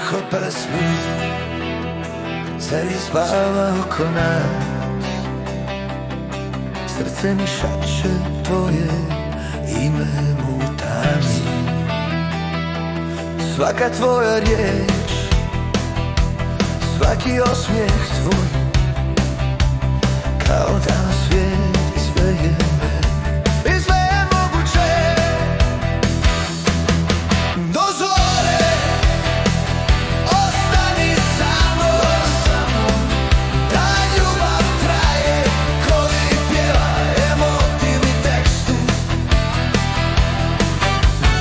tiho pesmi, celi spava oko nas. Srce mi šače tvoje ime mu tami. Svaka tvoja riječ, svaki osmijeh tvoj, kao da na svijet izveje me. I sve je moguće do zore. Ostani samo, da ljubav traje, koji pjeva emotivni tekstu.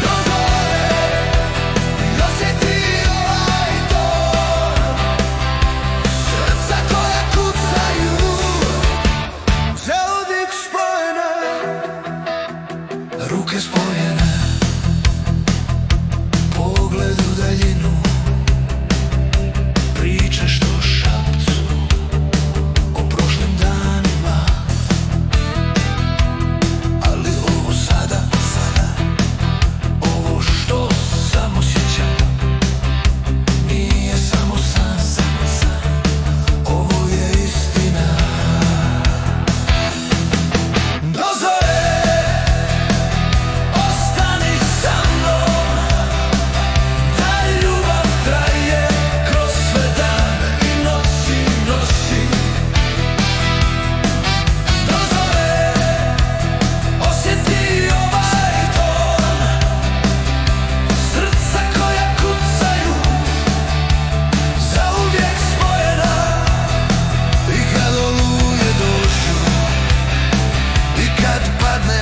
Do zore i osjeti ovaj ton, srca koja kucaju, zauvijek spojena, ruke spojene, pogled u daljinu, priče što šapcu o prošlim danima. Ali ovo sada, ovo što sam osjećam, nije samo san, ovo je istina. Do zore, ostani sa mnom, da ljubav traje kroz sve dane i noći. Do zore, osjeti ovaj ton, srca koja kucaju, zauvijek spojena. I kad oluje dođu, i kad padne